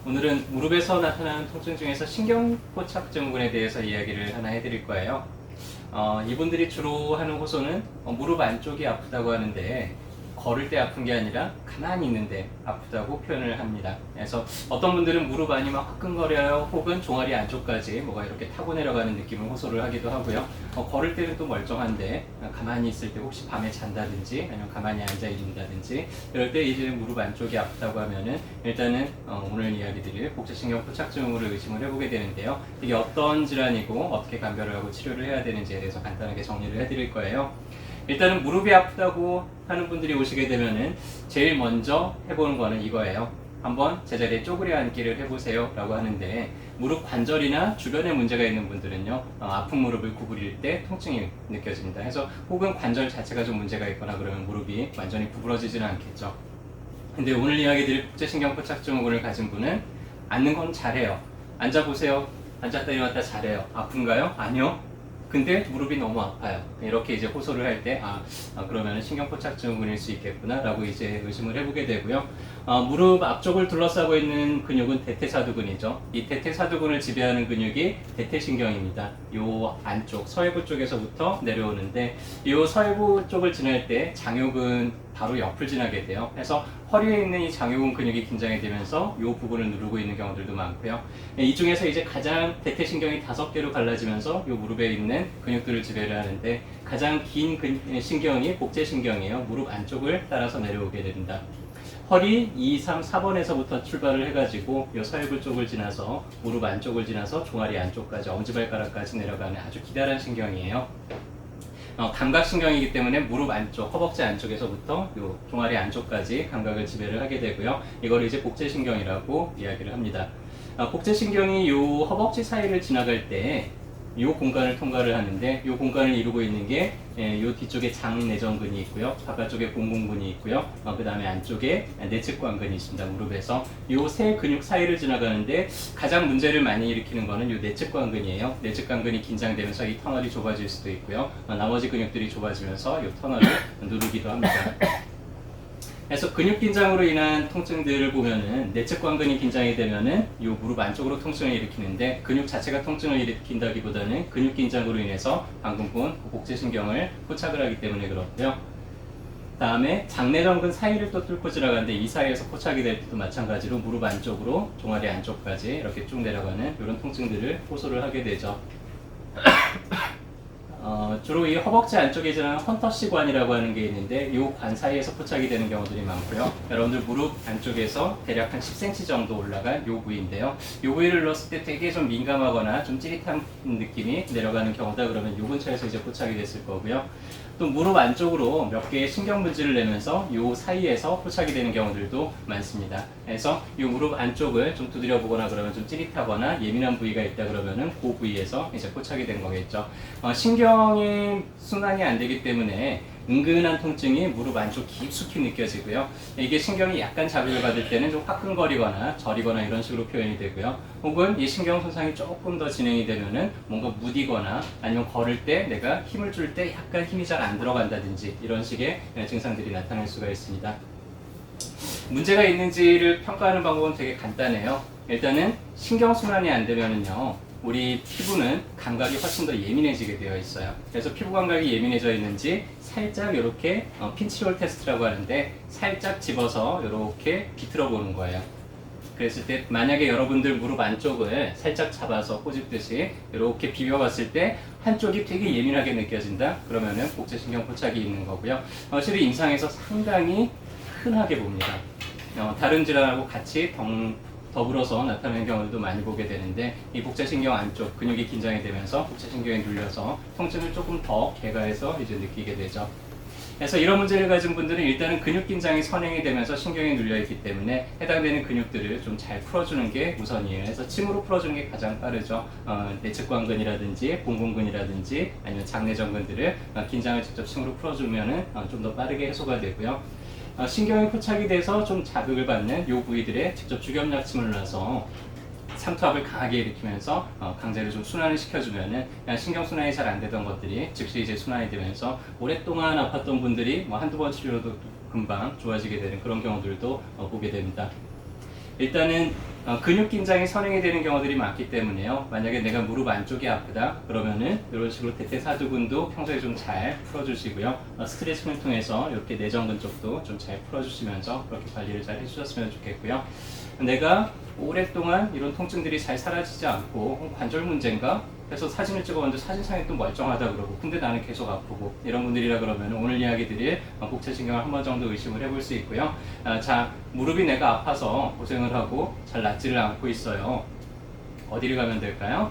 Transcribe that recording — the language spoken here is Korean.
오늘은 무릎에서 나타나는 통증 중에서 신경포착 증후군에 대해서 이야기를 하나 해드릴 거예요. 이분들이 주로 하는 호소는 무릎 안쪽이 아프다고 하는데 걸을 때 아픈 게 아니라 가만히 있는데 아프다고 표현을 합니다. 그래서 어떤 분들은 무릎 안이 막 화끈거려요, 혹은 종아리 안쪽까지 뭐가 이렇게 타고 내려가는 느낌을 호소를 하기도 하고요. 걸을 때는 또 멀쩡한데 가만히 있을 때 혹시 밤에 잔다든지 아니면 가만히 앉아 있는다든지 이럴 때 이제 무릎 안쪽이 아프다고 하면은 일단은 오늘 이야기 드릴 복제신경 포착증후군을 의심을 해보게 되는데요. 이게 어떤 질환이고 어떻게 감별을 하고 치료를 해야 되는지에 대해서 간단하게 정리를 해드릴 거예요. 일단은 무릎이 아프다고 하는 분들이 오시게 되면은 제일 먼저 해보는 거는 이거예요. 한번 제자리에 쪼그려 앉기를 해보세요 라고 하는데, 무릎 관절이나 주변에 문제가 있는 분들은요, 아픈 무릎을 구부릴 때 통증이 느껴집니다. 그래서 혹은 관절 자체가 좀 문제가 있거나 그러면 무릎이 완전히 구부러지지는 않겠죠. 근데 오늘 이야기 드릴 복제신경포착증후군을 가진 분은 앉는 건 잘해요. 앉아보세요. 앉았다 일어났다 잘해요. 아픈가요? 아니요. 근데 무릎이 너무 아파요. 이렇게 이제 호소를 할 때 그러면 신경포착증후군일 수 있겠구나 라고 이제 의심을 해보게 되고요. 무릎 앞쪽을 둘러싸고 있는 근육은 대퇴사두근이죠. 이 대퇴사두근을 지배하는 근육이 대퇴신경입니다. 요 안쪽 서해부 쪽에서부터 내려오는데, 요 서해부 쪽을 지날 때 장요근 바로 옆을 지나게 돼요. 그래서 허리에 있는 이 장요근 근육이 긴장이 되면서 이 부분을 누르고 있는 경우들도 많고요. 이 중에서 이제 가장 대퇴신경이 5개로 갈라지면서 이 무릎에 있는 근육들을 지배를 하는데, 가장 긴 신경이 복제신경이에요. 무릎 안쪽을 따라서 내려오게 됩니다. 허리 2, 3, 4번에서부터 출발을 해가지고 이 서해부 쪽을 지나서 무릎 안쪽을 지나서 종아리 안쪽까지 엄지발가락까지 내려가는 아주 기다란 신경이에요. 감각신경이기 때문에 무릎 안쪽, 허벅지 안쪽에서부터 요 종아리 안쪽까지 감각을 지배를 하게 되고요. 이걸 이제 복제신경이라고 이야기를 합니다. 복제신경이 요 허벅지 사이를 지나갈 때 이 공간을 통과를 하는데, 이 공간을 이루고 있는 게 이 뒤쪽에 장내전근이 있고요, 바깥쪽에 공공근이 있고요, 그 다음에 안쪽에 내측관근이 있습니다. 무릎에서 이 세 근육 사이를 지나가는데 가장 문제를 많이 일으키는 거는 이 내측관근이에요. 내측관근이 긴장되면서 이 터널이 좁아질 수도 있고요, 나머지 근육들이 좁아지면서 이 터널을 누르기도 합니다. 그래서 근육 긴장으로 인한 통증들을 보면은 내측관근이 긴장이 되면은 이 무릎 안쪽으로 통증을 일으키는데, 근육 자체가 통증을 일으킨다기보다는 근육 긴장으로 인해서 방금 본 복제신경을 포착을 하기 때문에 그렇고요. 다음에 장내전근 사이를 또 뚫고 지나가는데, 이 사이에서 포착이 될 때도 마찬가지로 무릎 안쪽으로 종아리 안쪽까지 이렇게 쭉 내려가는 이런 통증들을 호소를 하게 되죠. 주로 이 허벅지 안쪽에 지나는 헌터시관이라고 하는 게 있는데, 이 관 사이에서 포착이 되는 경우들이 많고요. 여러분들 무릎 안쪽에서 대략 한 10cm 정도 올라간 이 부위인데요. 이 부위를 넣었을 때 되게 좀 민감하거나 좀 찌릿한 느낌이 내려가는 경우다 그러면 이 근처에서 이제 포착이 됐을 거고요. 또 무릎 안쪽으로 몇 개의 신경 분지를 내면서 이 사이에서 포착이 되는 경우들도 많습니다. 그래서 이 무릎 안쪽을 좀 두드려 보거나 그러면 좀 찌릿하거나 예민한 부위가 있다 그러면은 그 부위에서 이제 포착이 된 거겠죠. 신경이 순환이 안 되기 때문에 은근한 통증이 무릎 안쪽 깊숙이 느껴지고요. 이게 신경이 약간 자극을 받을 때는 좀 화끈거리거나 저리거나 이런 식으로 표현이 되고요. 혹은 이 신경 손상이 조금 더 진행이 되면은 뭔가 무디거나 아니면 걸을 때 내가 힘을 줄 때 약간 힘이 잘 안 들어간다든지 이런 식의 증상들이 나타날 수가 있습니다. 문제가 있는지를 평가하는 방법은 되게 간단해요. 일단은 신경순환이 안 되면은요, 우리 피부는 감각이 훨씬 더 예민해지게 되어 있어요. 그래서 피부 감각이 예민해져 있는지 살짝 이렇게 핀치롤 테스트라고 하는데, 살짝 집어서 이렇게 비틀어 보는 거예요. 그랬을 때 만약에 여러분들 무릎 안쪽을 살짝 잡아서 꼬집듯이 이렇게 비벼봤을 때 한쪽이 되게 예민하게 느껴진다 그러면은 복제신경 포착이 있는 거고요. 실은 임상에서 상당히 흔하게 봅니다. 다른 질환하고 같이 더불어서 나타나는 경우도 많이 보게 되는데, 이 복제신경 안쪽 근육이 긴장이 되면서 복제신경이 눌려서 통증을 조금 더 개가해서 이제 느끼게 되죠. 그래서 이런 문제를 가진 분들은 일단은 근육 긴장이 선행이 되면서 신경이 눌려있기 때문에 해당되는 근육들을 좀 잘 풀어주는 게 우선이에요. 그래서 침으로 풀어주는 게 가장 빠르죠. 내측관근이라든지 봉공근이라든지 아니면 장내전근들을 긴장을 직접 침으로 풀어주면은 좀 더 빠르게 해소가 되고요. 신경이 포착이 돼서 좀 자극을 받는 이 부위들에 직접 주겸약침을 놔서 삼투압을 강하게 일으키면서 강제로 좀 순환을 시켜주면은 신경 순환이 잘 안 되던 것들이 즉시 이제 순환이 되면서 오랫동안 아팠던 분들이 한두 번 치료로도 금방 좋아지게 되는 그런 경우들도 보게 됩니다. 일단은 근육 긴장이 선행이 되는 경우들이 많기 때문에요. 만약에 내가 무릎 안쪽이 아프다 그러면은 이런 식으로 대퇴사두근도 평소에 좀 잘 풀어주시고요. 스트레칭을 통해서 이렇게 내전근 쪽도 좀 잘 풀어주시면서 그렇게 관리를 잘 해주셨으면 좋겠고요. 내가 오랫동안 이런 통증들이 잘 사라지지 않고 관절 문제인가? 그래서 사진을 찍어봤는데 사진상에 또 멀쩡하다 그러고 근데 나는 계속 아프고 이런 분들이라 그러면 오늘 이야기 드릴 복체신경을 한 번 정도 의심을 해볼 수 있고요. 자, 무릎이 내가 아파서 고생을 하고 잘 낫지를 않고 있어요. 어디를 가면 될까요?